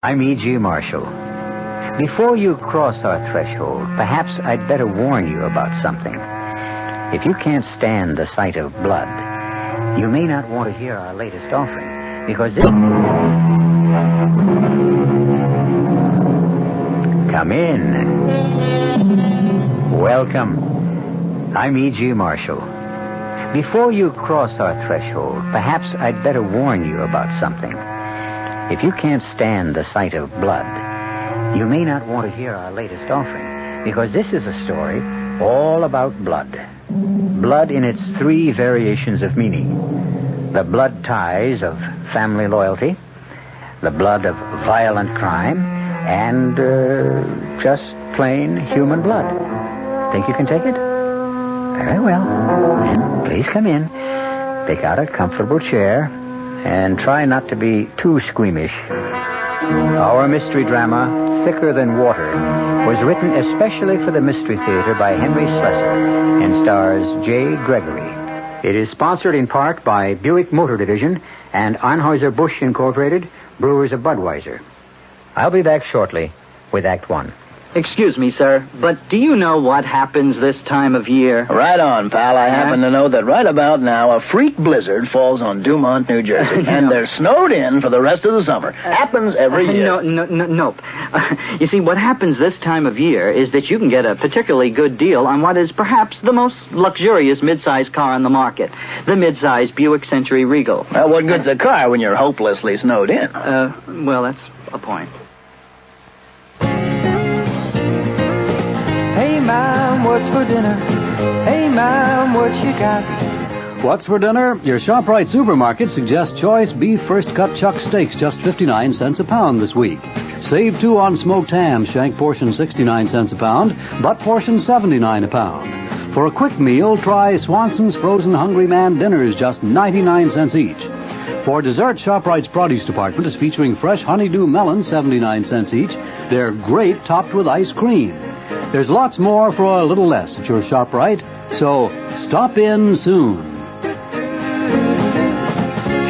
I'm E.G. Marshall. Before you cross our threshold, perhaps I'd better warn you about something. If you can't stand the sight of blood, you may not want to hear our latest offering, because this... Come in. Welcome. I'm E.G. Marshall. Before you cross our threshold, perhaps I'd better warn you about something. If you can't stand the sight of blood, you may not want to hear our latest offering, because this is a story all about blood. Blood in its three variations of meaning. The blood ties of family loyalty, the blood of violent crime, and just plain human blood. Think you can take it? Very well. Then please come in, pick out a comfortable chair, and try not to be too squeamish. Our mystery drama, Thicker Than Water, was written especially for the Mystery Theater by Henry Slessor and stars J. Gregory. It is sponsored in part by Buick Motor Division and Anheuser-Busch Incorporated, brewers of Budweiser. I'll be back shortly with Act One. Excuse me, sir, but do you know what happens this time of year? Right on, pal. I happen to know that right about now a freak blizzard falls on Dumont, New Jersey, and they're snowed in for the rest of the summer. Happens every year. Nope. You see, what happens this time of year is that you can get a particularly good deal on what is perhaps the most luxurious mid-size car on the market, the mid-size Buick Century Regal. Well, what good's a car when you're hopelessly snowed in? Well, that's a point. Hey, Mom, what's for dinner? Hey, Mom, what you got? What's for dinner? Your ShopRite supermarket suggests choice beef first-cut chuck steaks, just 59 cents a pound this week. Save 2 on smoked ham, shank portion 69 cents a pound, butt portion 79 a pound. For a quick meal, try Swanson's Frozen Hungry Man dinners, just 99 cents each. For dessert, ShopRite's produce department is featuring fresh honeydew melons, 79 cents each. They're great topped with ice cream. There's lots more for a little less at your ShopRite, so stop in soon.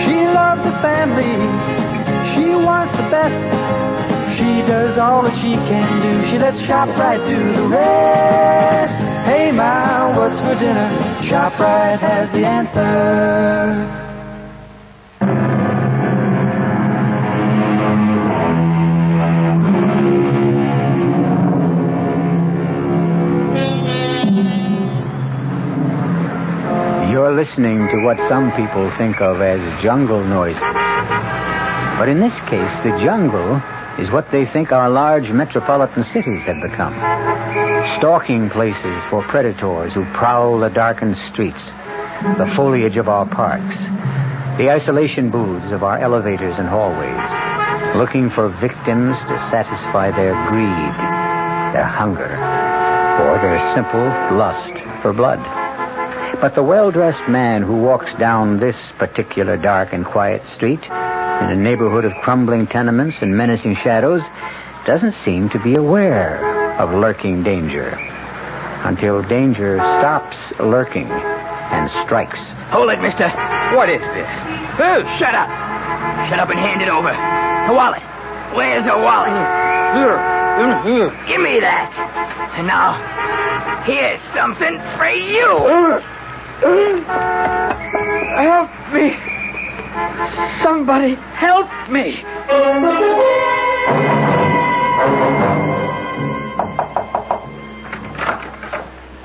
She loves the family. She wants the best. She does all that she can do. She lets ShopRite do the rest. Hey, Ma, what's for dinner? ShopRite has the answer. You're listening to what some people think of as jungle noises. But in this case, the jungle is what they think our large metropolitan cities have become. Stalking places for predators who prowl the darkened streets, the foliage of our parks, the isolation booths of our elevators and hallways, looking for victims to satisfy their greed, their hunger, or their simple lust for blood. But the well-dressed man who walks down this particular dark and quiet street, in a neighborhood of crumbling tenements and menacing shadows, doesn't seem to be aware of lurking danger. Until danger stops lurking and strikes. Hold it, mister. What is this? Oh, shut up. Shut up and hand it over. The wallet. Where's the wallet? Here. Give me that. And now, here's something for you. Help me. Somebody help me.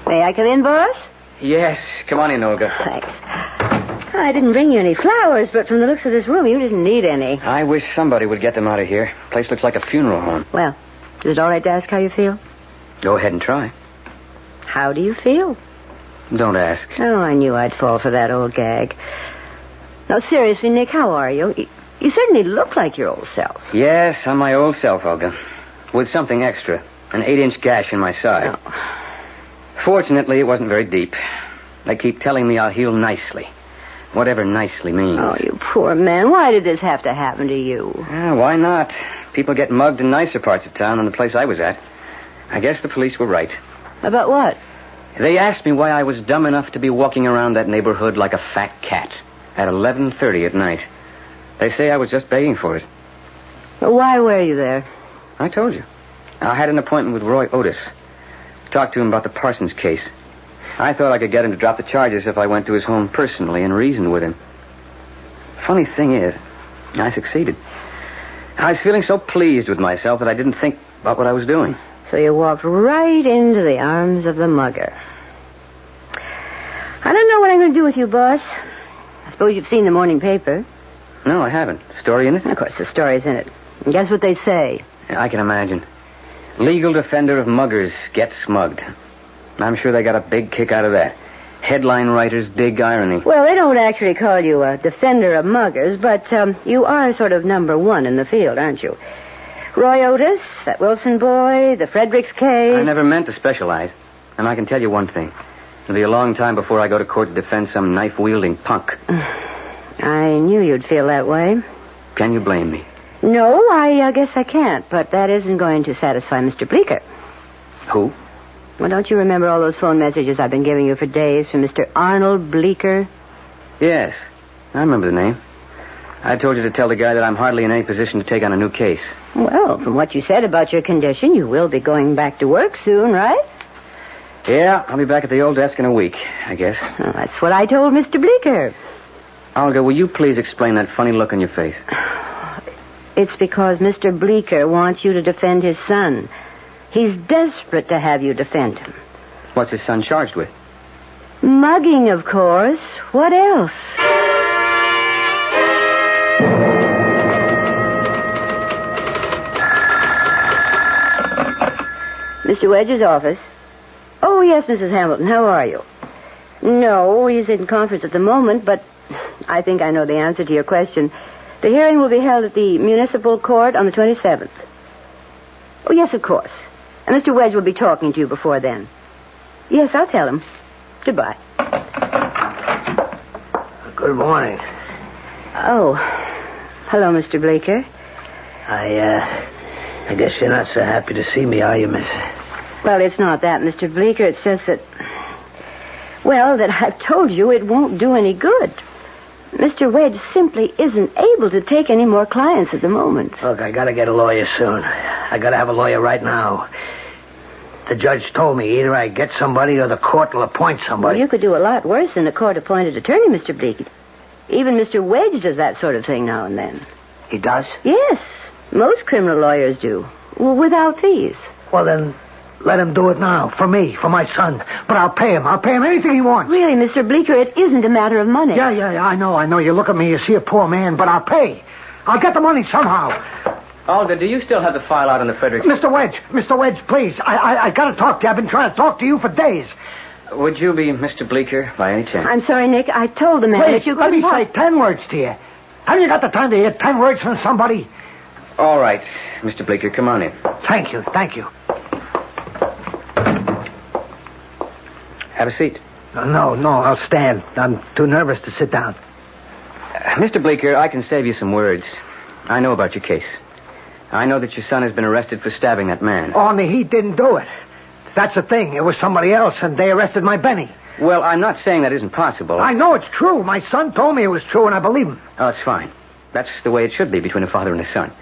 May I come in, boss? Yes, come on in, Olga. Thanks. I didn't bring you any flowers, but from the looks of this room, you didn't need any. I wish somebody would get them out of here. Place looks like a funeral home. Well, is it all right to ask how you feel? Go ahead and try. How do you feel? Don't ask. Oh, I knew I'd fall for that old gag. No, seriously, Nick, how are you? You certainly look like your old self. Yes, I'm my old self, Olga. With something extra. An 8-inch gash in my side. Oh. Fortunately, it wasn't very deep. They keep telling me I'll heal nicely. Whatever nicely means. Oh, you poor man. Why did this have to happen to you? Why not? People get mugged in nicer parts of town than the place I was at. I guess the police were right. About what? They asked me why I was dumb enough to be walking around that neighborhood like a fat cat at 11:30 at night. They say I was just begging for it. Why were you there? I told you. I had an appointment with Roy Otis. Talked to him about the Parsons case. I thought I could get him to drop the charges if I went to his home personally and reasoned with him. Funny thing is, I succeeded. I was feeling so pleased with myself that I didn't think about what I was doing. So you walked right into the arms of the mugger. I don't know what I'm going to do with you, boss. I suppose you've seen the morning paper. No, I haven't. Story in it? Of course, the story's in it. And guess what they say? I can imagine. Legal defender of muggers gets mugged. I'm sure they got a big kick out of that. Headline writers dig irony. Well, they don't actually call you a defender of muggers, but you are sort of number one in the field, aren't you? Roy Otis, that Wilson boy, the Fredericks case. I never meant to specialize. And I can tell you one thing. It'll be a long time before I go to court to defend some knife-wielding punk. I knew you'd feel that way. Can you blame me? No, I guess I can't, but that isn't going to satisfy Mr. Bleeker. Who? Well, don't you remember all those phone messages I've been giving you for days from Mr. Arnold Bleeker? Yes, I remember the name. I told you to tell the guy that I'm hardly in any position to take on a new case. Well, from what you said about your condition, you will be going back to work soon, right? Yeah, I'll be back at the old desk in a week, I guess. Well, that's what I told Mr. Bleeker. Olga, will you please explain that funny look on your face? It's because Mr. Bleeker wants you to defend his son. He's desperate to have you defend him. What's his son charged with? Mugging, of course. What else? Mr. Wedge's office. Oh, yes, Mrs. Hamilton. How are you? No, he's in conference at the moment, but I think I know the answer to your question. The hearing will be held at the municipal court on the 27th. Oh, yes, of course. And Mr. Wedge will be talking to you before then. Yes, I'll tell him. Goodbye. Good morning. Oh, hello, Mr. Bleeker. I guess you're not so happy to see me, are you, miss? Well, it's not that, Mr. Bleeker. It's just that, well, that I've told you it won't do any good. Mr. Wedge simply isn't able to take any more clients at the moment. Look, I gotta get a lawyer soon. I gotta have a lawyer right now. The judge told me either I get somebody or the court will appoint somebody. Well, you could do a lot worse than a court-appointed attorney, Mr. Bleeker. Even Mr. Wedge does that sort of thing now and then. He does? Yes. Most criminal lawyers do. Well, without fees. Well, then, let him do it now. For me, for my son. But I'll pay him. I'll pay him anything he wants. Really, Mr. Bleeker, it isn't a matter of money. Yeah, I know. You look at me, you see a poor man, but I'll pay. I'll get the money somehow. Olga, do you still have the file out on the Fredericks? Mr. Wedge, please. I gotta talk to you. I've been trying to talk to you for days. Would you be Mr. Bleeker by any chance? I'm sorry, Nick. I told the man Please, that you let couldn't me say 10 words to you. Haven't you got the time to hear 10 words from somebody? All right, Mr. Bleeker, come on in. Thank you. Have a seat. No, I'll stand. I'm too nervous to sit down. Mr. Bleeker, I can save you some words. I know about your case. I know that your son has been arrested for stabbing that man. Only he didn't do it. That's the thing. It was somebody else, and they arrested my Benny. Well, I'm not saying that isn't possible. I know it's true. My son told me it was true, and I believe him. Oh, that's fine. That's the way it should be between a father and a son.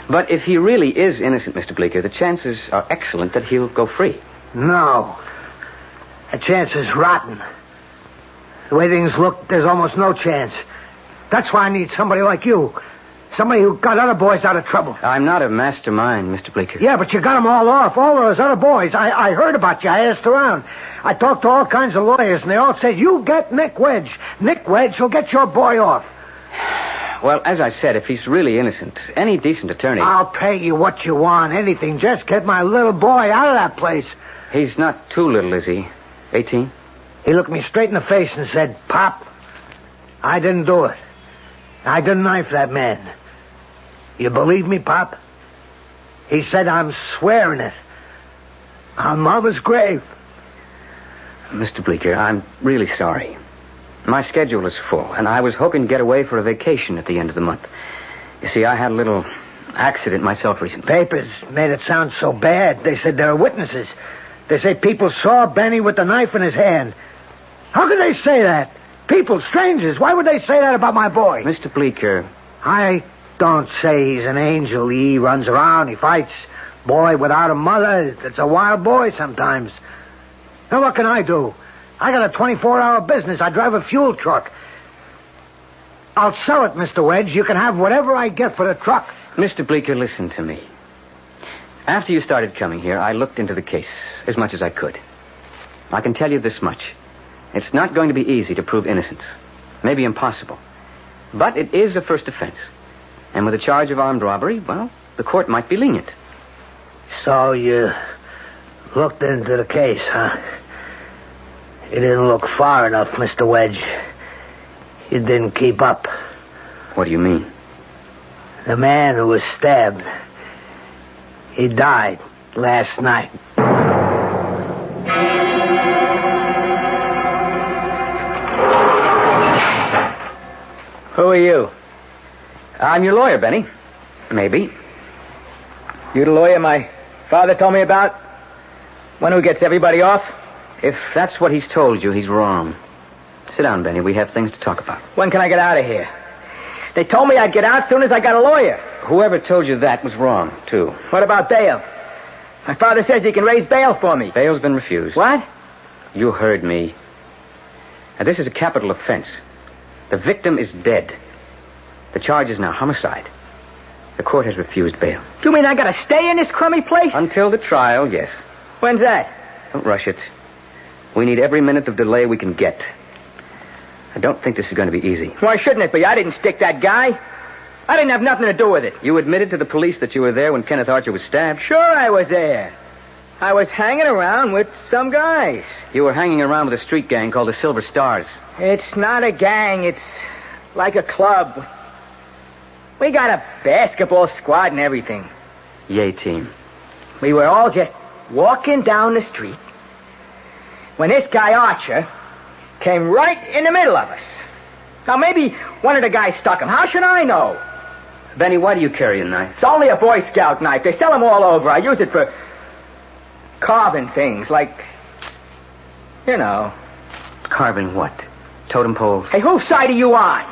But if he really is innocent, Mr. Bleeker, the chances are excellent that he'll go free. No. The chance is rotten. The way things look, there's almost no chance. That's why I need somebody like you. Somebody who got other boys out of trouble. I'm not a mastermind, Mr. Bleeker. Yeah, but you got them all off. All those other boys. I heard about you. I asked around. I talked to all kinds of lawyers, and they all said, you get Nick Wedge. Nick Wedge will get your boy off. Well, as I said, if he's really innocent, any decent attorney... I'll pay you what you want, anything. Just get my little boy out of that place. He's not too little, is he? 18? He looked me straight in the face and said, Pop, I didn't do it. I didn't knife that man. You believe me, Pop? He said, I'm swearing it. On Mother's grave. Mr. Bleeker, I'm really sorry. My schedule is full, and I was hoping to get away for a vacation at the end of the month. You see, I had a little accident myself recently. Papers made it sound so bad. They said there are witnesses. They say people saw Benny with the knife in his hand. How could they say that? People, strangers, why would they say that about my boy? Mr. Bleeker... I Don't say he's an angel. He runs around, he fights. Boy without a mother, it's a wild boy sometimes. Now, what can I do? I got a 24-hour business. I drive a fuel truck. I'll sell it, Mr. Wedge. You can have whatever I get for the truck. Mr. Bleeker, listen to me. After you started coming here, I looked into the case as much as I could. I can tell you this much. It's not going to be easy to prove innocence. Maybe impossible. But it is a first offense. And with a charge of armed robbery, well, the court might be lenient. So you looked into the case, huh? You didn't look far enough, Mr. Wedge. You didn't keep up. What do you mean? The man who was stabbed, he died last night. Who are you? I'm your lawyer, Benny. Maybe. You the lawyer my father told me about? One who gets everybody off? If that's what he's told you, he's wrong. Sit down, Benny. We have things to talk about. When can I get out of here? They told me I'd get out as soon as I got a lawyer. Whoever told you that was wrong, too. What about bail? My father says he can raise bail for me. Bail's been refused. What? You heard me. Now, this is a capital offense. The victim is dead. The charge is now homicide. The court has refused bail. You mean I gotta stay in this crummy place? Until the trial, yes. When's that? Don't rush it. We need every minute of delay we can get. I don't think this is going to be easy. Why shouldn't it be? I didn't stick that guy. I didn't have nothing to do with it. You admitted to the police that you were there when Kenneth Archer was stabbed? Sure I was there. I was hanging around with some guys. You were hanging around with a street gang called the Silver Stars. It's not a gang. It's like a club. We got a basketball squad and everything. Yay team. We were all just walking down the street when this guy Archer came right in the middle of us. Now, maybe one of the guys stuck him. How should I know? Benny, why do you carry a knife? It's only a Boy Scout knife. They sell them all over. I use it for carving things, like, you know. Carving what? Totem poles? Hey, whose side are you on?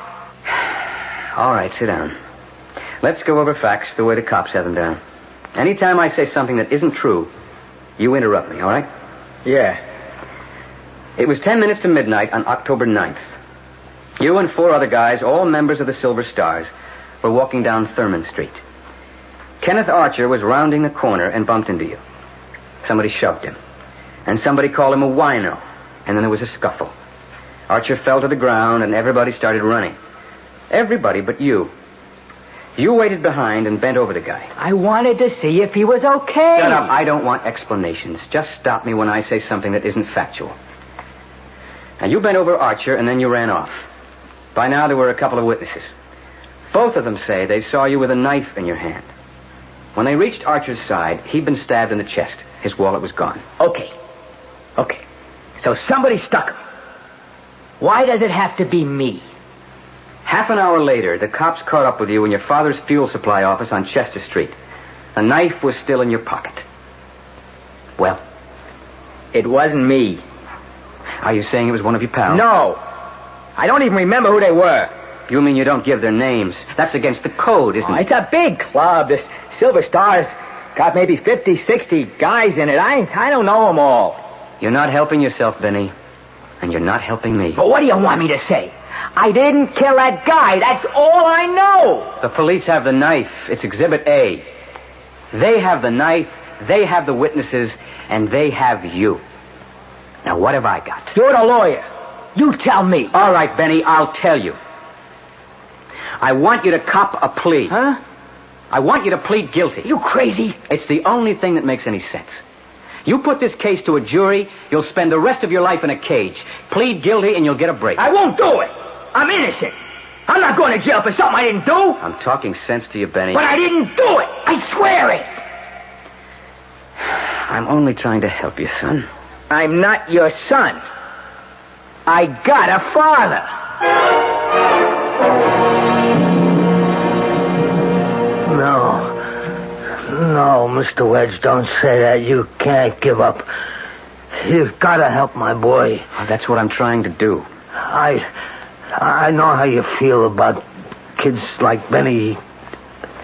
All right, sit down. Let's go over facts the way the cops have them down. Anytime I say something that isn't true, you interrupt me, all right? Yeah. It was 10 minutes to midnight on October 9th. You and 4 other guys, all members of the Silver Stars, were walking down Thurman Street. Kenneth Archer was rounding the corner and bumped into you. Somebody shoved him. And somebody called him a wino. And then there was a scuffle. Archer fell to the ground and everybody started running. Everybody but you. You waited behind and bent over the guy. I wanted to see if he was okay. Shut up. I don't want explanations. Just stop me when I say something that isn't factual. Now, you bent over Archer and then you ran off. By now, there were a couple of witnesses. Both of them say they saw you with a knife in your hand. When they reached Archer's side, he'd been stabbed in the chest. His wallet was gone. Okay. So somebody stuck him. Why does it have to be me? Half an hour later, the cops caught up with you in your father's fuel supply office on Chester Street. The knife was still in your pocket. Well? It wasn't me. Are you saying it was one of your pals? No. I don't even remember who they were. You mean you don't give their names? That's against the code, isn't it? It's a big club. This Silver Stars got maybe 50, 60 guys in it. I don't know them all. You're not helping yourself, Benny. And you're not helping me. But what do you want me to say? I didn't kill that guy. That's all I know. The police have the knife. It's Exhibit A. They have the knife, they have the witnesses, and they have you. Now, what have I got? You're the lawyer. You tell me. All right, Benny, I'll tell you. I want you to cop a plea. Huh? I want you to plead guilty. You crazy? It's the only thing that makes any sense. You put this case to a jury, you'll spend the rest of your life in a cage. Plead guilty and you'll get a break. I won't do it. I'm innocent. I'm not going to jail for something I didn't do. I'm talking sense to you, Benny. But I didn't do it. I swear it. I'm only trying to help you, son. I'm not your son. I got a father. No, Mr. Wedge, don't say that. You can't give up. You've got to help my boy. Oh, that's what I'm trying to do. I know how you feel about kids like Benny.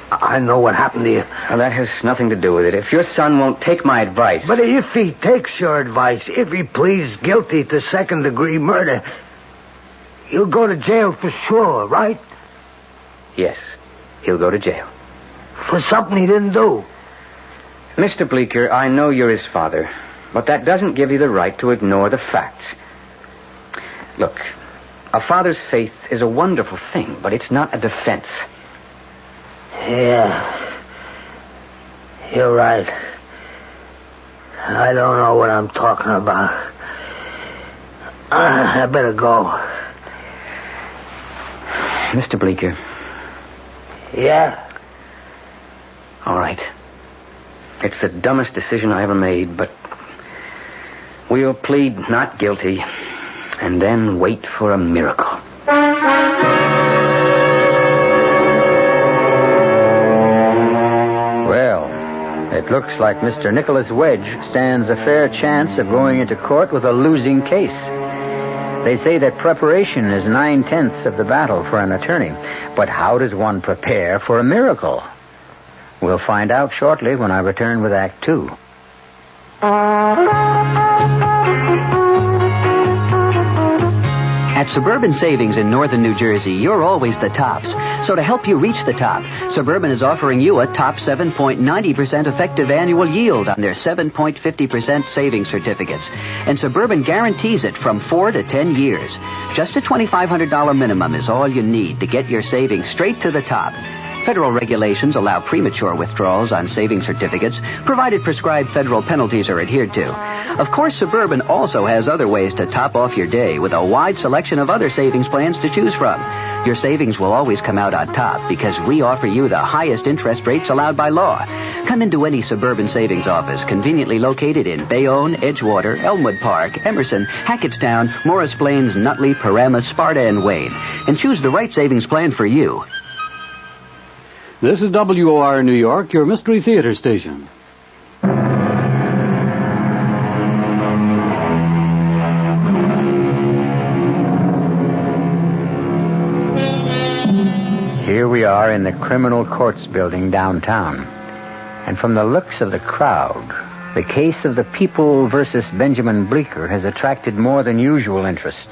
I know what happened to you. Well, that has nothing to do with it. If your son won't take my advice... But if he takes your advice, if he pleads guilty to second-degree murder, he'll go to jail for sure, right? Yes, he'll go to jail. For something he didn't do. Mr. Bleeker, I know you're his father, but that doesn't give you the right to ignore the facts. Look, a father's faith is a wonderful thing, but it's not a defense. Yeah. You're right. I don't know what I'm talking about. I better go. Mr. Bleeker. Yeah? All right. It's the dumbest decision I ever made, but we'll plead not guilty and then wait for a miracle. Well, it looks like Mr. Nicholas Wedge stands a fair chance of going into court with a losing case. They say that preparation is 9/10 of the battle for an attorney. But how does one prepare for a miracle? We'll find out shortly when I return with Act 2. At Suburban Savings in northern New Jersey, you're always the tops. So to help you reach the top, Suburban is offering you a top 7.90% effective annual yield on their 7.50% savings certificates. And Suburban guarantees it from 4 to 10 years. Just a $2,500 minimum is all you need to get your savings straight to the top. Federal regulations allow premature withdrawals on savings certificates, provided prescribed federal penalties are adhered to. Of course, Suburban also has other ways to top off your day with a wide selection of other savings plans to choose from. Your savings will always come out on top because we offer you the highest interest rates allowed by law. Come into any Suburban Savings office conveniently located in Bayonne, Edgewater, Elmwood Park, Emerson, Hackettstown, Morris Plains, Nutley, Paramus, Sparta, and Wayne, and choose the right savings plan for you. This is WOR New York, your Mystery Theater station. Here we are in the Criminal Courts building downtown. And from the looks of the crowd, the case of the People versus Benjamin Bleeker has attracted more than usual interest.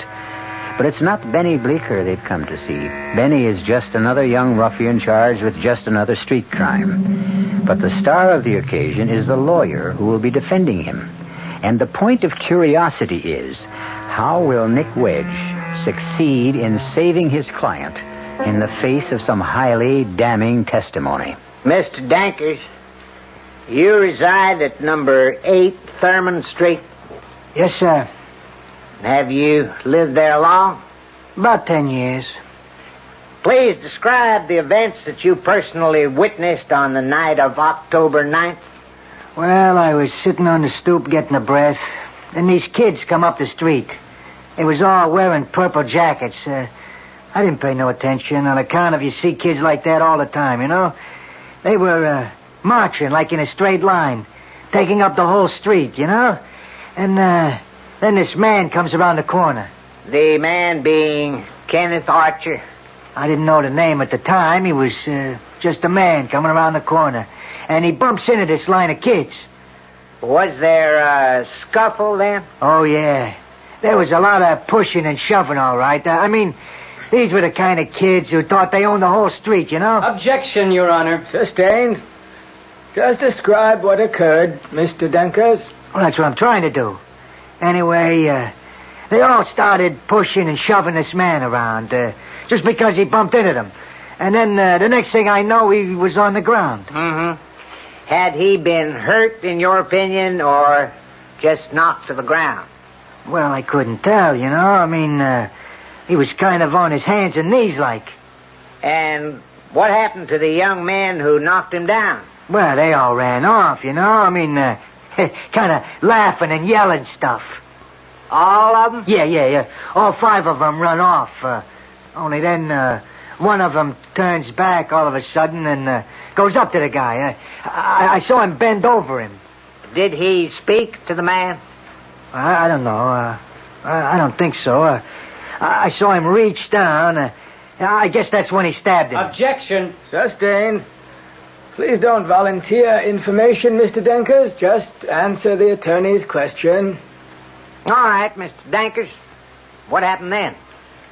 But it's not Benny Bleeker they've come to see. Benny is just another young ruffian charged with just another street crime. But the star of the occasion is the lawyer who will be defending him. And the point of curiosity is, how will Nick Wedge succeed in saving his client in the face of some highly damning testimony? Mr. Dankers, you reside at number 8 Thurman Street. Yes, sir. Have you lived there long? About 10 years. Please describe the events that you personally witnessed on the night of October 9th. Well, I was sitting on the stoop getting a breath, and these kids come up the street. They was all wearing purple jackets. I didn't pay no attention on account of you see kids like that all the time, you know. They were marching like in a straight line, taking up the whole street, you know. And then this man comes around the corner. The man being Kenneth Archer. I didn't know the name at the time. He was just a man coming around the corner. And he bumps into this line of kids. Was there a scuffle then? Oh, yeah. There was a lot of pushing and shoving, all right. I mean, these were the kind of kids who thought they owned the whole street, you know? Objection, Your Honor. Sustained. Just describe what occurred, Mr. Dunkers. Well, that's what I'm trying to do. Anyway, they all started pushing and shoving this man around, just because he bumped into them. And then the next thing I know, he was on the ground. Mm-hmm. Had he been hurt, in your opinion, or just knocked to the ground? Well, I couldn't tell, you know. I mean, he was kind of on his hands and knees like. And what happened to the young men who knocked him down? Well, they all ran off, you know. I mean, kind of laughing and yelling stuff. All of them? Yeah. All 5 of them run off. Only then one of them turns back all of a sudden and goes up to the guy. I saw him bend over him. Did he speak to the man? I don't know. I don't think so. I saw him reach down. I guess that's when he stabbed him. Objection. Sustained. Please don't volunteer information, Mr. Dankers. Just answer the attorney's question. All right, Mr. Dankers. What happened then?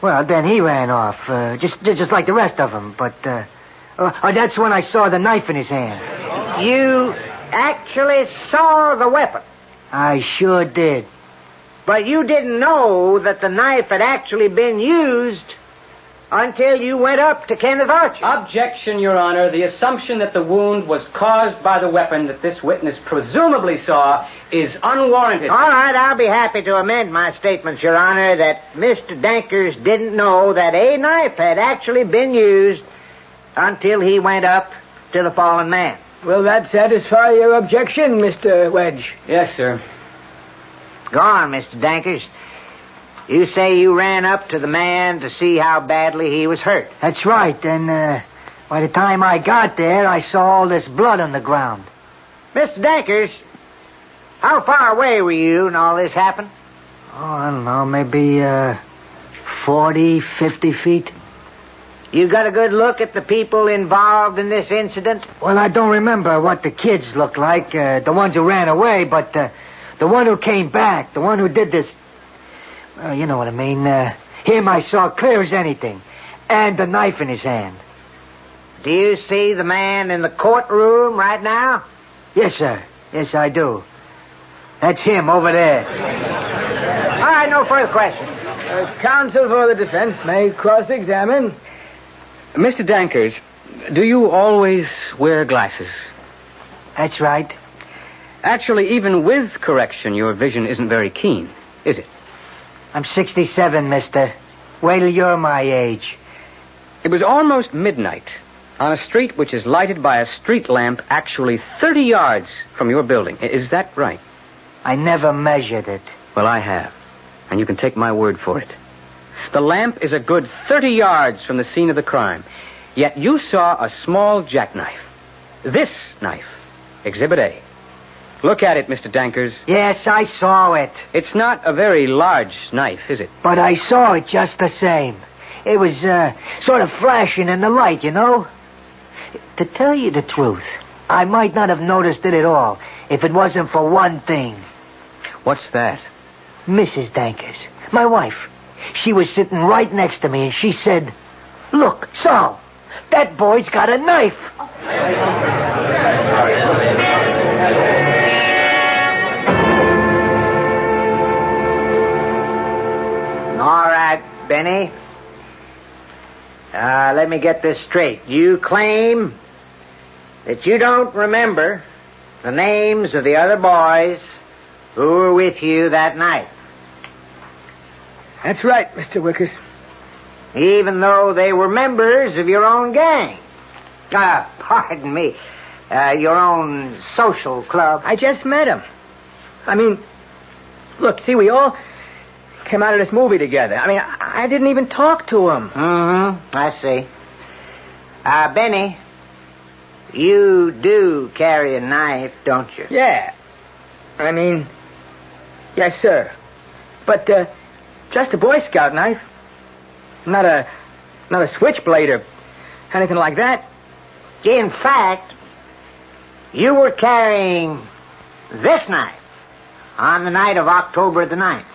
Well, then he ran off, just like the rest of them. But that's when I saw the knife in his hand. You actually saw the weapon? I sure did. But you didn't know that the knife had actually been used until you went up to Kenneth Archer. Objection, Your Honor. The assumption that the wound was caused by the weapon that this witness presumably saw is unwarranted. All right, I'll be happy to amend my statements, Your Honor, that Mr. Dankers didn't know that a knife had actually been used until he went up to the fallen man. Will that satisfy your objection, Mr. Wedge? Yes, sir. Go on, Mr. Dankers. You say you ran up to the man to see how badly he was hurt. That's right, and by the time I got there, I saw all this blood on the ground. Mr. Dankers, how far away were you when all this happened? Oh, I don't know, maybe 40, 50 feet. You got a good look at the people involved in this incident? Well, I don't remember what the kids looked like, the ones who ran away, but the one who came back, the one who did this... Well, you know what I mean. Him I saw clear as anything. And the knife in his hand. Do you see the man in the courtroom right now? Yes, sir. Yes, I do. That's him over there. All right, no further questions. Counsel for the defense may cross-examine. Mr. Dankers, do you always wear glasses? That's right. Actually, even with correction, your vision isn't very keen, is it? I'm 67, mister. Wait till you're my age. It was almost midnight on a street which is lighted by a street lamp actually 30 yards from your building. Is that right? I never measured it. Well, I have, and you can take my word for it. The lamp is a good 30 yards from the scene of the crime, yet you saw a small jackknife. This knife, Exhibit A. Look at it, Mr. Dankers. Yes, I saw it. It's not a very large knife, is it? But I saw it just the same. It was sort of flashing in the light, you know? To tell you the truth, I might not have noticed it at all if it wasn't for one thing. What's that? Mrs. Dankers, my wife. She was sitting right next to me, and she said, "Look, Sol, that boy's got a knife." All right, Benny. Let me get this straight. You claim that you don't remember the names of the other boys who were with you that night. That's right, Mr. Wickers. Even though they were members of your own gang. Pardon me. Your own social club. I just met him. I mean, look, see, we all came out of this movie together. I mean, I didn't even talk to him. Mm-hmm. I see. Benny, you do carry a knife, don't you? Yeah. I mean, yes, sir. But, just a Boy Scout knife. Not a switchblade or anything like that. In fact, you were carrying this knife on the night of October the 9th.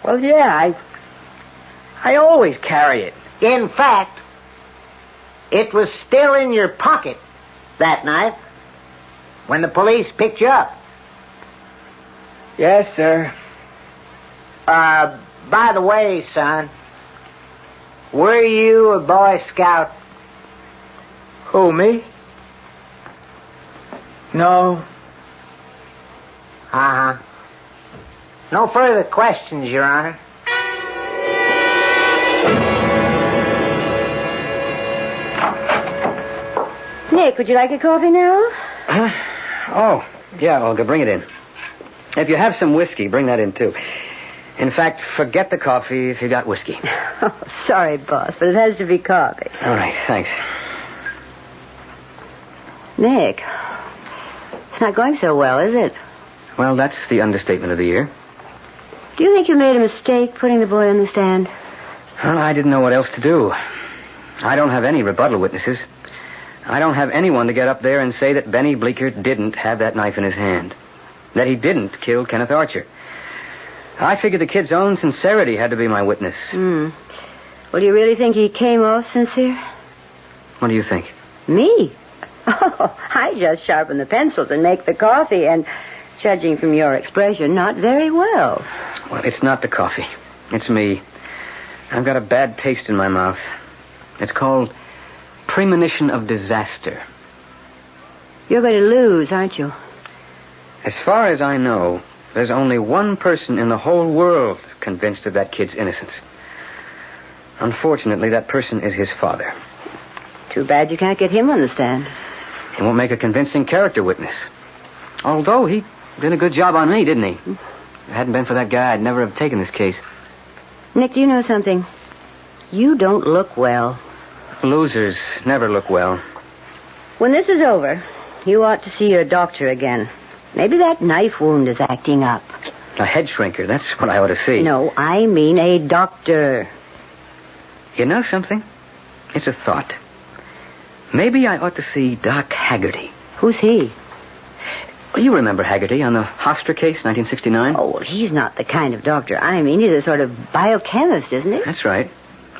Well, yeah, I always carry it. In fact, it was still in your pocket that night when the police picked you up. Yes, sir. By the way, son, were you a Boy Scout? Who, me? No. Uh-huh. No further questions, Your Honor. Nick, would you like a coffee now? Oh, yeah, Olga, bring it in. If you have some whiskey, bring that in, too. In fact, forget the coffee if you got whiskey. Oh, sorry, boss, but it has to be coffee. All right, thanks. Nick, it's not going so well, is it? Well, that's the understatement of the year. Do you think you made a mistake putting the boy on the stand? Well, I didn't know what else to do. I don't have any rebuttal witnesses. I don't have anyone to get up there and say that Benny Bleeker didn't have that knife in his hand. That he didn't kill Kenneth Archer. I figured the kid's own sincerity had to be my witness. Well, do you really think he came off sincere? What do you think? Me? Oh, I just sharpen the pencils and make the coffee, and judging from your expression, not very well. Well, it's not the coffee. It's me. I've got a bad taste in my mouth. It's called premonition of disaster. You're going to lose, aren't you? As far as I know, there's only one person in the whole world convinced of that kid's innocence. Unfortunately, that person is his father. Too bad you can't get him on the stand. He won't make a convincing character witness. Although he did a good job on me, didn't he? If it hadn't been for that guy, I'd never have taken this case. Nick, do you know something? You don't look well. Losers never look well. When this is over, you ought to see your doctor again. Maybe that knife wound is acting up. A head shrinker, that's what I ought to see. No, I mean a doctor. You know something? It's a thought. Maybe I ought to see Doc Haggerty. Who's he? Well, you remember Haggerty on the Hofstra case, 1969? Oh, well, he's not the kind of doctor I mean. He's a sort of biochemist, isn't he? That's right.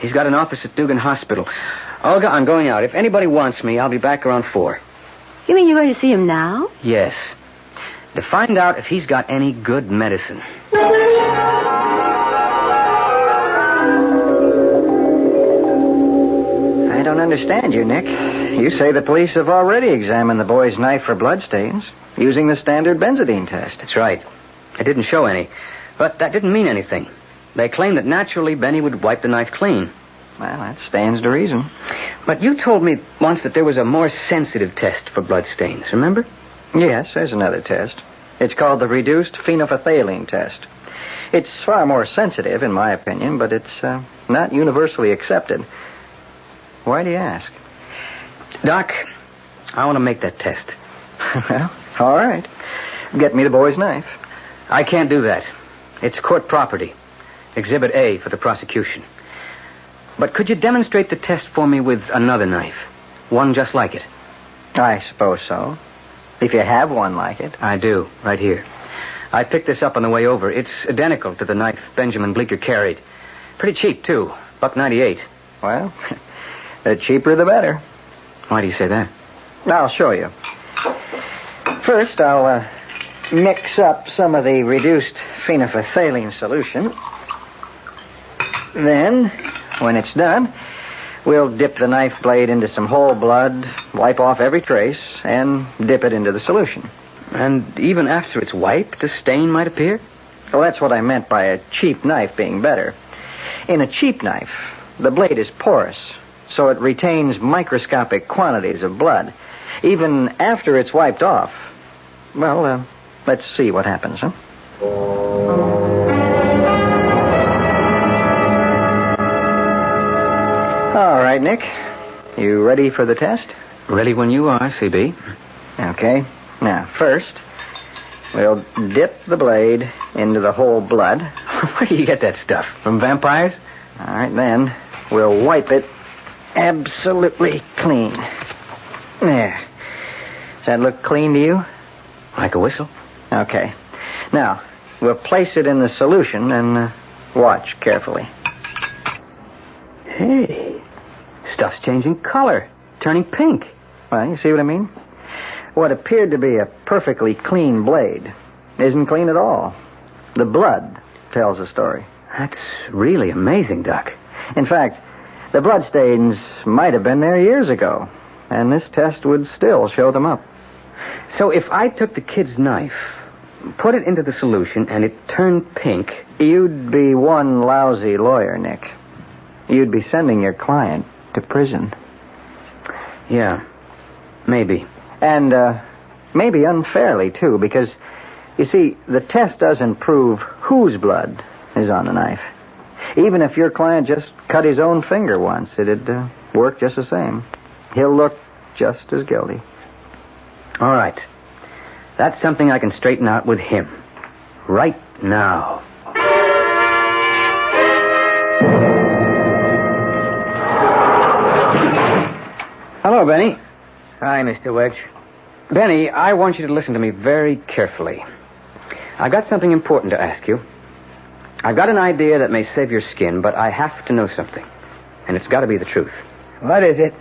He's got an office at Dugan Hospital. Olga, I'm going out. If anybody wants me, I'll be back around 4. You mean you're going to see him now? Yes. To find out if he's got any good medicine. I don't understand you, Nick. You say the police have already examined the boy's knife for bloodstains using the standard benzodine test. That's right. It didn't show any. But that didn't mean anything. They claimed that naturally Benny would wipe the knife clean. Well, that stands to reason. But you told me once that there was a more sensitive test for bloodstains, remember? Yes, there's another test. It's called the reduced phenolphthalein test. It's far more sensitive, in my opinion, but it's not universally accepted. Why do you ask? Doc, I want to make that test. Well, all right. Get me the boy's knife. I can't do that. It's court property. Exhibit A for the prosecution. But could you demonstrate the test for me with another knife? One just like it. I suppose so. If you have one like it. I do, right here. I picked this up on the way over. It's identical to the knife Benjamin Bleeker carried. Pretty cheap, too. $1.98. Well, the cheaper the better. Why do you say that? I'll show you. First, I'll mix up some of the reduced phenolphthalein solution. Then, when it's done, we'll dip the knife blade into some whole blood, wipe off every trace, and dip it into the solution. And even after it's wiped, a stain might appear? Well, that's what I meant by a cheap knife being better. In a cheap knife, the blade is porous, so it retains microscopic quantities of blood. Even after it's wiped off. Well, let's see what happens, huh? All right, Nick. You ready for the test? Ready when you are, CB. Okay. Now, first, we'll dip the blade into the whole blood. Where do you get that stuff? From vampires? All right, then we'll wipe it absolutely clean. There. Does that look clean to you? Like a whistle. Okay. Now, we'll place it in the solution and watch carefully. Hey, stuff's changing color, turning pink. Well, you see what I mean? What appeared to be a perfectly clean blade isn't clean at all. The blood tells a story. That's really amazing, Doc. In fact, the bloodstains might have been there years ago, and this test would still show them up. So if I took the kid's knife, put it into the solution, and it turned pink... You'd be one lousy lawyer, Nick. You'd be sending your client to prison. Yeah, maybe. And maybe unfairly, too, because, you see, the test doesn't prove whose blood is on the knife. Even if your client just cut his own finger once, it'd work just the same. He'll look just as guilty. All right. That's something I can straighten out with him. Right now. Hello, Benny. Hi, Mr. Wedge. Benny, I want you to listen to me very carefully. I got something important to ask you. I've got an idea that may save your skin, but I have to know something. And it's got to be the truth. What is it?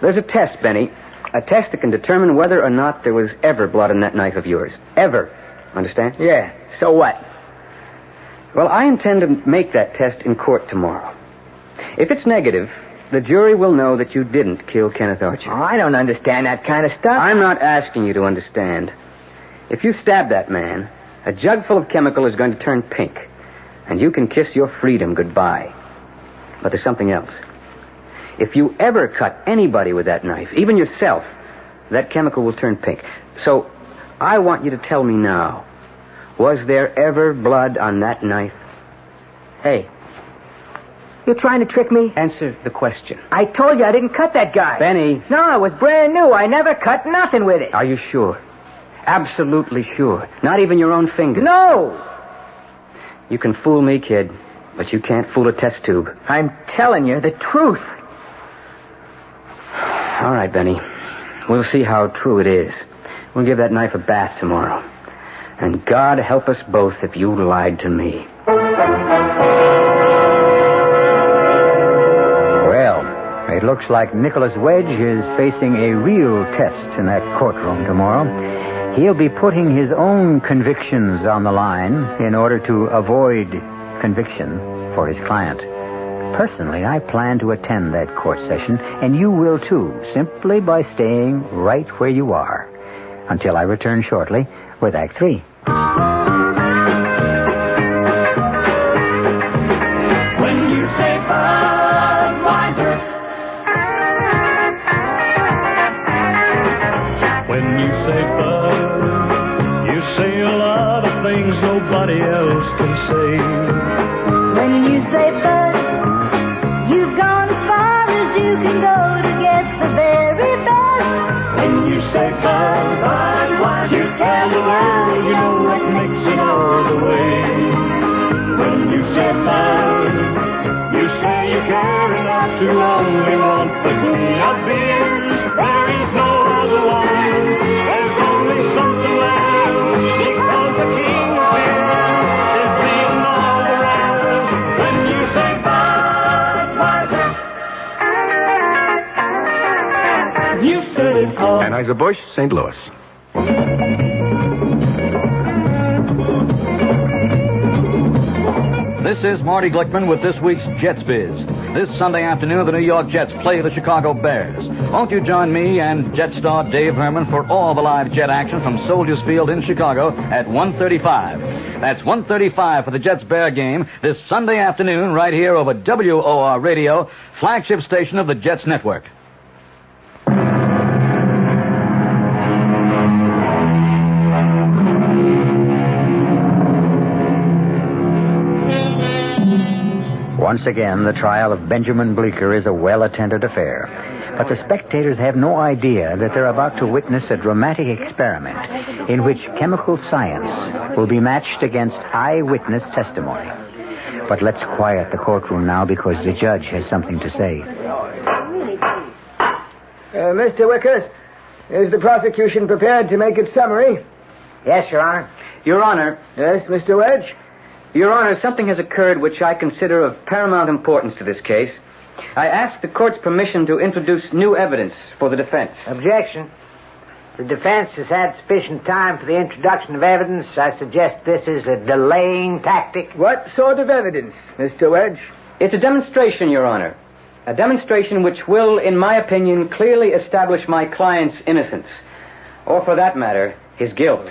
There's a test, Benny. A test that can determine whether or not there was ever blood on that knife of yours. Ever. Understand? Yeah. So what? Well, I intend to make that test in court tomorrow. If it's negative, the jury will know that you didn't kill Kenneth Archer. Oh, I don't understand that kind of stuff. I'm not asking you to understand. If you stab that man, a jug full of chemical is going to turn pink, and you can kiss your freedom goodbye. But there's something else. If you ever cut anybody with that knife, even yourself, that chemical will turn pink. So, I want you to tell me now, was there ever blood on that knife? Hey, you're trying to trick me? Answer the question. I told you I didn't cut that guy. Benny. No, it was brand new. I never cut nothing with it. Are you sure? Absolutely sure. Not even your own finger. No. You can fool me, kid, but you can't fool a test tube. I'm telling you the truth. All right, Benny. We'll see how true it is. We'll give that knife a bath tomorrow. And God help us both if you lied to me. Well, it looks like Nicholas Wedge is facing a real test in that courtroom tomorrow. He'll be putting his own convictions on the line in order to avoid conviction for his client. Personally, I plan to attend that court session, and you will too, simply by staying right where you are, until I return shortly with Act 3. When you say Budweiser, when you say Bud, you say a lot of things nobody else can say. When you say Bud, you've gone as far as you can go to get the very best. When you say Budweiser, you tell the world you know what makes it all the way. When you say Bud, you say you care enough to only want the queen of beers. There is no other one. There's only something left, because the king of beer is beating all the rest. When you say Budweiser, you said it all. Anheuser-Busch, St. Louis. This is Marty Glickman with this week's Jets Biz. This Sunday afternoon, the New York Jets play the Chicago Bears. Won't you join me and Jet star Dave Herman for all the live Jet action from Soldiers Field in Chicago at 1:35. That's 1:35 for the Jets-Bear game this Sunday afternoon right here over WOR Radio, flagship station of the Jets Network. Once again, the trial of Benjamin Bleeker is a well-attended affair. But the spectators have no idea that they're about to witness a dramatic experiment in which chemical science will be matched against eyewitness testimony. But let's quiet the courtroom now because the judge has something to say. Mr. Wickers, is the prosecution prepared to make its summary? Yes, Your Honor. Your Honor. Yes, Mr. Wedge? Your Honor, something has occurred which I consider of paramount importance to this case. I ask the court's permission to introduce new evidence for the defense. Objection. The defense has had sufficient time for the introduction of evidence. I suggest this is a delaying tactic. What sort of evidence, Mr. Wedge? It's a demonstration, Your Honor. A demonstration which will, in my opinion, clearly establish my client's innocence. Or, for that matter, his guilt.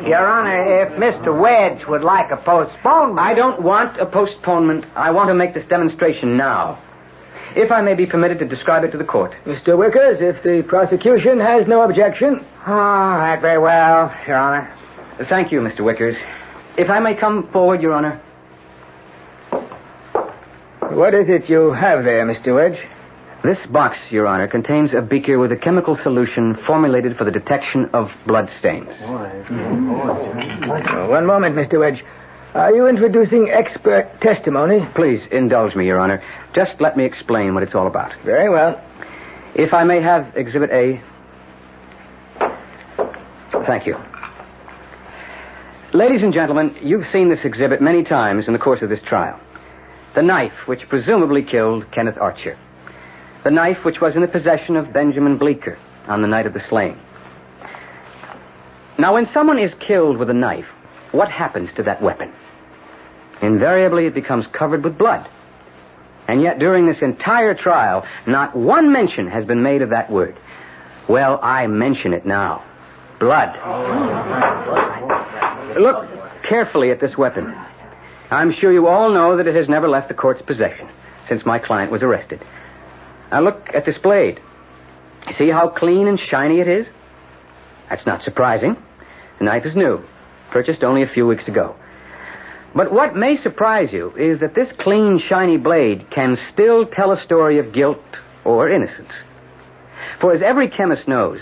Your Honor, if Mr. Wedge would like a postponement... I don't want a postponement. I want to make this demonstration now. If I may be permitted to describe it to the court. Mr. Wickers, if the prosecution has no objection. Oh, right, very well, Your Honor. Thank you, Mr. Wickers. If I may come forward, Your Honor. What is it you have there, Mr. Wedge? This box, Your Honor, contains a beaker with a chemical solution formulated for the detection of blood stains. One moment, Mr. Wedge. Are you introducing expert testimony? Please, indulge me, Your Honor. Just let me explain what it's all about. Very well. If I may have Exhibit A. Thank you. Ladies and gentlemen, you've seen this exhibit many times in the course of this trial. The knife which presumably killed Kenneth Archer. The knife which was in the possession of Benjamin Bleeker on the night of the slaying. Now, when someone is killed with a knife, what happens to that weapon? Invariably, it becomes covered with blood. And yet, during this entire trial, not one mention has been made of that word. Well, I mention it now. Blood. Look carefully at this weapon. I'm sure you all know that it has never left the court's possession since my client was arrested. Now look at this blade. See how clean and shiny it is? That's not surprising. The knife is new, purchased only a few weeks ago. But what may surprise you is that this clean, shiny blade can still tell a story of guilt or innocence. For as every chemist knows,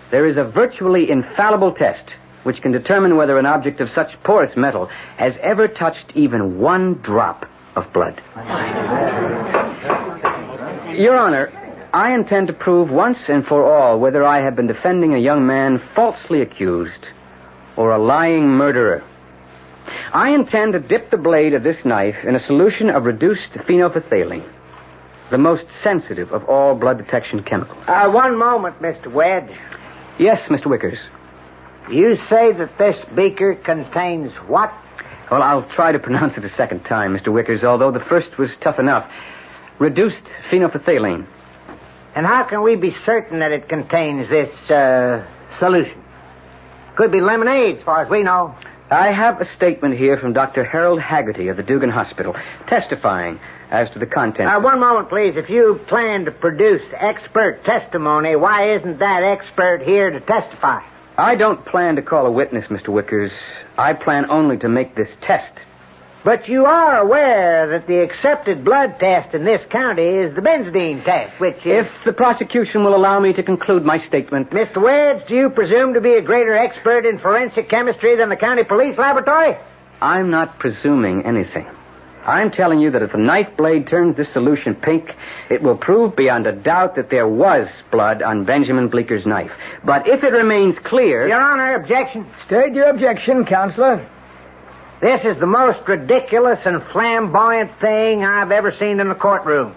there is a virtually infallible test which can determine whether an object of such porous metal has ever touched even one drop of blood. Your Honor, I intend to prove once and for all whether I have been defending a young man falsely accused or a lying murderer. I intend to dip the blade of this knife in a solution of reduced phenolphthalein, the most sensitive of all blood detection chemicals. One moment, Mr. Wedge. Yes, Mr. Wickers. You say that this beaker contains what? Well, I'll try to pronounce it a second time, Mr. Wickers, although the first was tough enough. Reduced phenolphthalein. And how can we be certain that it contains this, solution? Could be lemonade, as far as we know. I have a statement here from Dr. Harold Haggerty of the Dugan Hospital, testifying as to the contents. One moment, please. If you plan to produce expert testimony, why isn't that expert here to testify? I don't plan to call a witness, Mr. Wickers. I plan only to make this test. But you are aware that the accepted blood test in this county is the benzidine test, which is... If the prosecution will allow me to conclude my statement... Mr. Wedge, do you presume to be a greater expert in forensic chemistry than the county police laboratory? I'm not presuming anything. I'm telling you that if the knife blade turns this solution pink, it will prove beyond a doubt that there was blood on Benjamin Bleeker's knife. But if it remains clear... Your Honor, objection. State your objection, Counselor. This is the most ridiculous and flamboyant thing I've ever seen in the courtroom.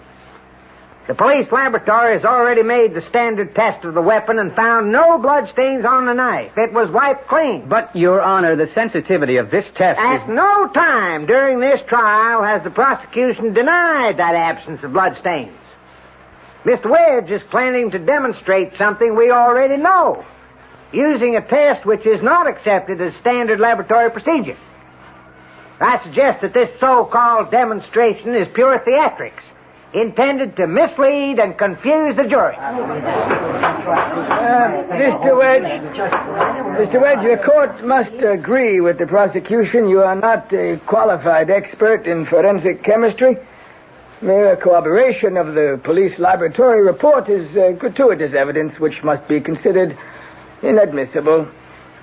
The police laboratory has already made the standard test of the weapon and found no bloodstains on the knife. It was wiped clean. But, Your Honor, the sensitivity of this test At no time during this trial has the prosecution denied that absence of bloodstains. Mr. Wedge is planning to demonstrate something we already know, using a test which is not accepted as standard laboratory procedure. I suggest that this so-called demonstration is pure theatrics, intended to mislead and confuse the jury. Mr. Wedge, the court must agree with the prosecution. You are not a qualified expert in forensic chemistry. Mere corroboration of the police laboratory report is gratuitous evidence which must be considered inadmissible.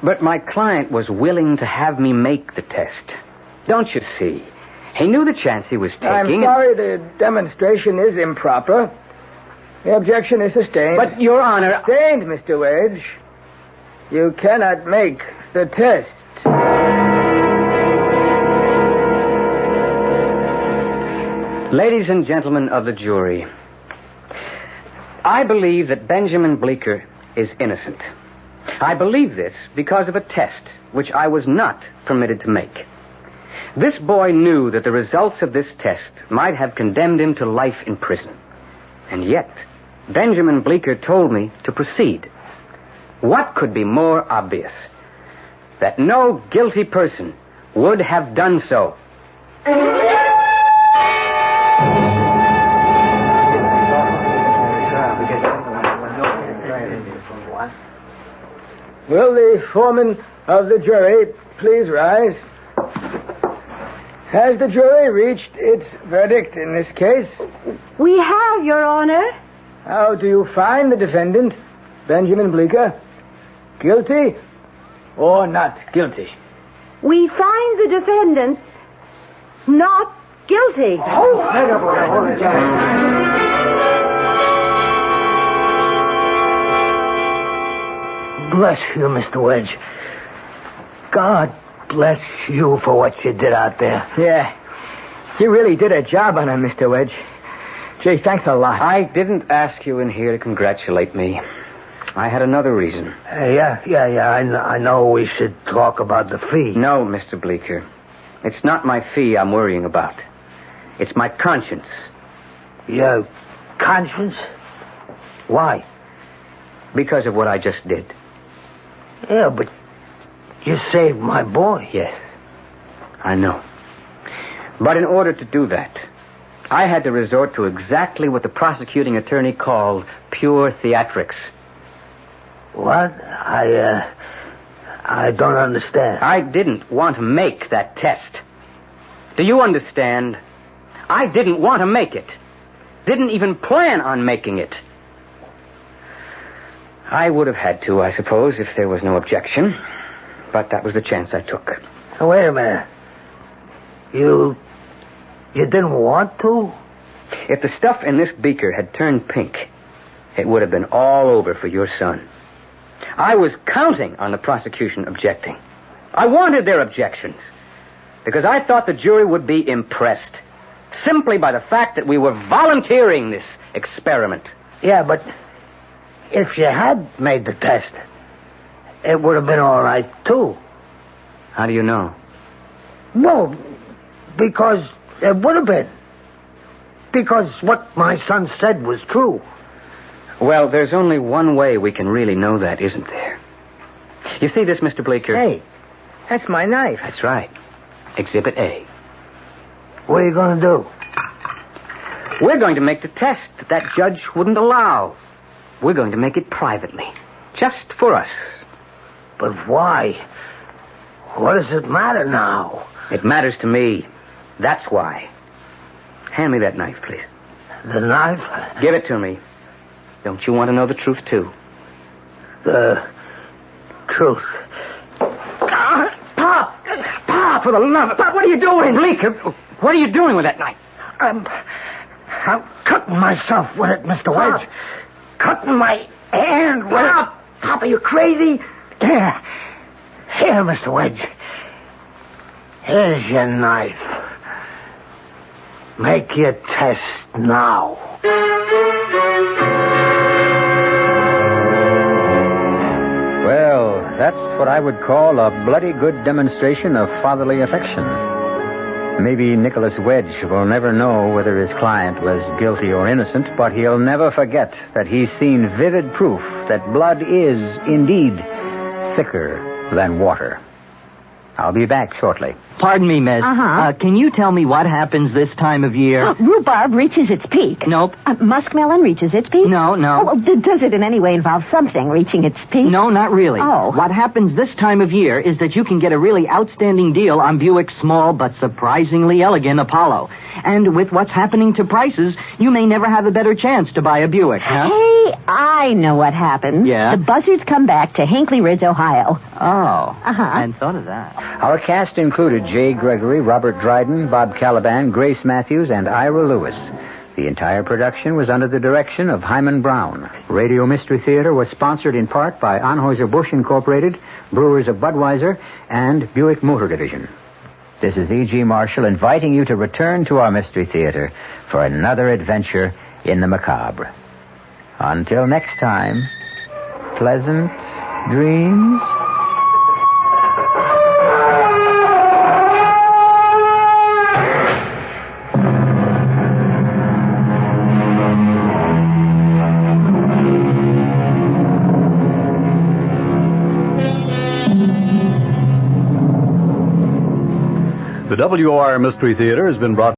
But my client was willing to have me make the test. Don't you see? He knew the chance he was taking. I'm sorry, the demonstration is improper. The objection is sustained. But, Your Honor... Sustained, Mr. Wedge. You cannot make the test. Ladies and gentlemen of the jury, I believe that Benjamin Bleeker is innocent. I believe this because of a test which I was not permitted to make. This boy knew that the results of this test might have condemned him to life in prison. And yet, Benjamin Bleeker told me to proceed. What could be more obvious? That no guilty person would have done so. Will the foreman of the jury please rise? Has the jury reached its verdict in this case? We have, Your Honor. How do you find the defendant, Benjamin Bleeker? Guilty or not guilty? We find the defendant not guilty. bless you, Mr. Wedge. God bless you for what you did out there. Yeah. You really did a job on him, Mr. Wedge. Gee, thanks a lot. I didn't ask you in here to congratulate me. I had another reason. Yeah. I know we should talk about the fee. No, Mr. Bleeker. It's not my fee I'm worrying about. It's my conscience. Your conscience? Why? Because of what I just did. Yeah, but you saved my boy. Yes, I know. But in order to do that, I had to resort to exactly what the prosecuting attorney called pure theatrics. What? I don't understand. I didn't want to make that test. Do you understand? I didn't want to make it. Didn't even plan on making it. I would have had to, I suppose, if there was no objection. But that was the chance I took. So wait a minute. You didn't want to? If the stuff in this beaker had turned pink, it would have been all over for your son. I was counting on the prosecution objecting. I wanted their objections because I thought the jury would be impressed simply by the fact that we were volunteering this experiment. Yeah, but if you had made the test, it would have been all right, too. How do you know? Well, because it would have been. Because what my son said was true. Well, there's only one way we can really know that, isn't there? You see this, Mr. Bleeker? Hey, that's my knife. That's right. Exhibit A. What are you going to do? We're going to make the test that judge wouldn't allow. We're going to make it privately. Just for us. But why? What does it matter now? It matters to me. That's why. Hand me that knife, please. The knife? Give it to me. Don't you want to know the truth, too? The truth. Pop, for the love of... Pop, what are you doing? Bleeker, what are you doing with that knife? I'm cutting myself with it, Mr. Wedge. Cutting my hand with it. Pop, are you crazy? Here, Mr. Wedge. Here's your knife. Make your test now. Well, that's what I would call a bloody good demonstration of fatherly affection. Maybe Nicholas Wedge will never know whether his client was guilty or innocent, but he'll never forget that he's seen vivid proof that blood is, indeed, thicker than water. I'll be back shortly. Pardon me, miss. Can you tell me what happens this time of year? Rhubarb reaches its peak. Nope. Muskmelon reaches its peak? No. Does it in any way involve something reaching its peak? No, not really. Oh. What happens this time of year is that you can get a really outstanding deal on Buick's small but surprisingly elegant Apollo. And with what's happening to prices, you may never have a better chance to buy a Buick, huh? Hey, I know what happens. Yeah? The buzzards come back to Hinckley Ridge, Ohio. Oh. I hadn't thought of that. Our cast included Jay Gregory, Robert Dryden, Bob Caliban, Grace Matthews, and Ira Lewis. The entire production was under the direction of Hyman Brown. Radio Mystery Theater was sponsored in part by Anheuser-Busch Incorporated, Brewers of Budweiser, and Buick Motor Division. This is E.G. Marshall inviting you to return to our Mystery Theater for another adventure in the macabre. Until next time, pleasant dreams. The WOR Mystery Theater has been brought